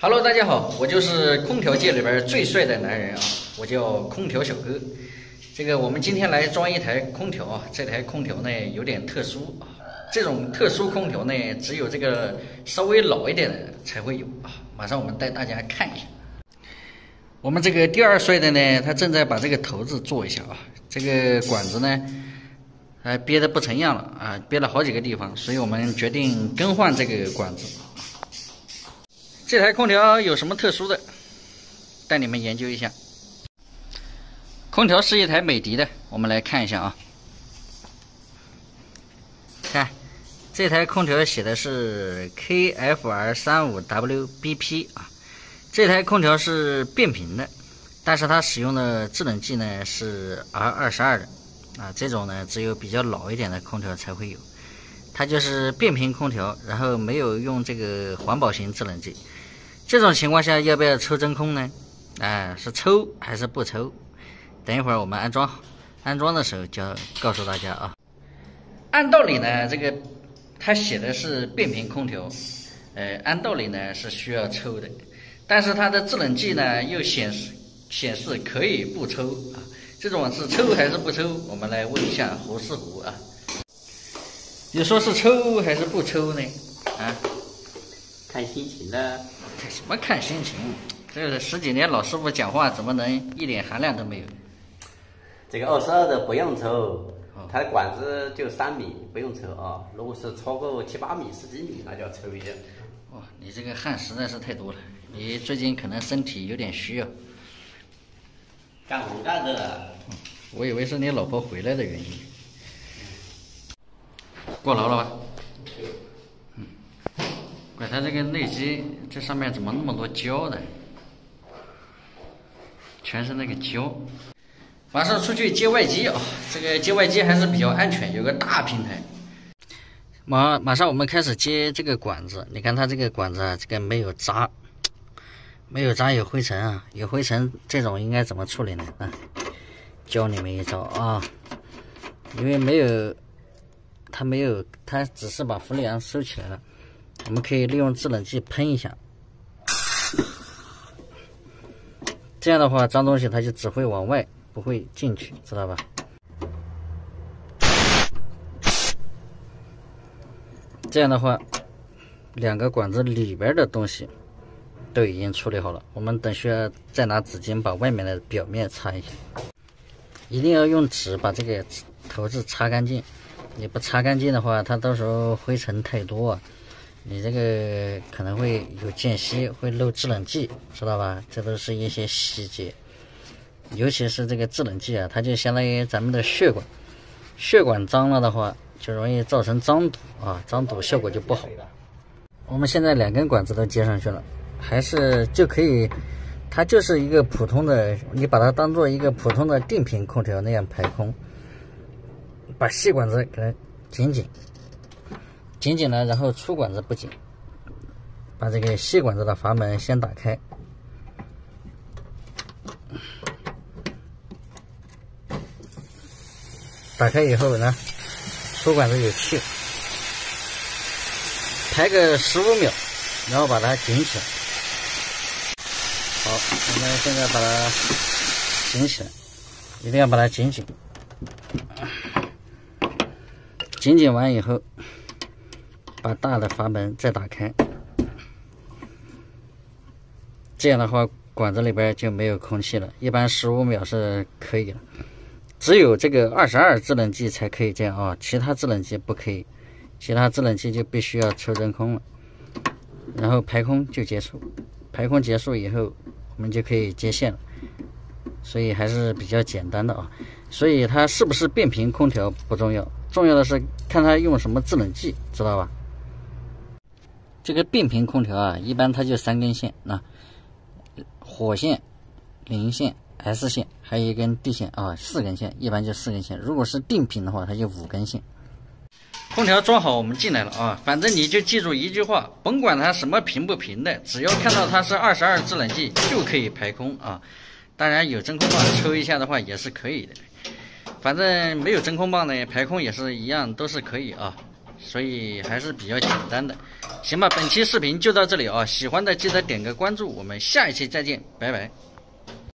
Hello， 大家好，我就是空调界里边最帅的男人啊，我叫空调小哥。我们今天来装一台空调啊，这台空调呢有点特殊啊，这种特殊空调呢只有稍微老一点的才会有啊。马上我们带大家看一下。我们第二帅的呢，他正在把这个头子做一下啊，这个管子呢，憋得不成样了啊，憋了好几个地方，所以我们决定更换这个管子。这台空调有什么特殊的？带你们研究一下。空调是一台美的的，我们来看一下啊。看，这台空调写的是 KFR35WBP 啊。这台空调是变频的，但是它使用的制冷剂呢是 R22的啊。这种呢只有比较老一点的空调才会有，它就是变频空调，然后没有用这个环保型制冷剂。这种情况下要不要抽真空呢？是抽还是不抽？等一会儿我们安装的时候就要告诉大家啊。按道理呢，它写的是变频空调，按道理呢是需要抽的，但是它的制冷剂呢又显示可以不抽啊。这种是抽还是不抽？我们来问一下胡师傅啊。你说是抽还是不抽呢？啊？看心情的。什么看心情？这十几年老师傅讲话怎么能一点含量都没有？这个22的不用抽，它的管子就3米，不用抽啊。如果是超过7、8米、10几米，那就要抽一下。哇，你这个汗实在是太多了，你最近可能身体有点虚啊。干活干的。我以为是你老婆回来的原因。过劳了吧？怪它这个内机这上面怎么那么多胶的？全是那个胶。马上出去接外机啊！接外机还是比较安全，有个大平台。马上我们开始接这个管子。你看它这个管子啊，没有渣，有灰尘啊，有灰尘这种应该怎么处理呢？教你们一招啊！因为它只是把氟利昂收起来了。我们可以利用制冷剂喷一下，这样的话脏东西它就只会往外，不会进去，知道吧？这样的话两个管子里边的东西都已经处理好了，我们等需要再拿纸巾把外面的表面擦一下。一定要用纸把这个头子擦干净，你不擦干净的话，它到时候灰尘太多啊，你这个可能会有间隙，会漏制冷剂，知道吧？这都是一些细节，尤其是这个制冷剂啊，它就相当于咱们的血管脏了的话，就容易造成脏堵啊，脏堵效果就不好。我们现在2根管子都接上去了，还是就可以，它就是一个普通的，你把它当做一个普通的定频空调那样排空，把细管子给它紧紧了，然后粗管子不紧，把这个细管子的阀门先打开，打开以后呢，粗管子有气，排个15秒，然后把它紧起来。好，我们现在把它紧起来，一定要把它紧完以后，把大的阀门再打开，这样的话管子里边就没有空气了，一般15秒是可以了。只有这个22制冷剂才可以这样啊，其他制冷剂不可以，其他制冷剂就必须要抽真空了，然后排空就结束。排空结束以后，我们就可以接线了，所以还是比较简单的啊。所以它是不是变频空调不重要，重要的是看它用什么制冷剂，知道吧？这个变频空调啊，一般它就3根线，火线、零线、S 线，还有一根 D 线啊，4根线，一般就4根线。如果是定频的话，它就5根线。空调装好，我们进来了啊！反正你就记住一句话，甭管它什么频不频的，只要看到它是22制冷剂，就可以排空啊。当然有真空棒抽一下的话也是可以的，反正没有真空棒呢，排空也是一样，都是可以啊。所以还是比较简单的。行吧，本期视频就到这里啊，喜欢的记得点个关注，我们下一期再见，拜拜。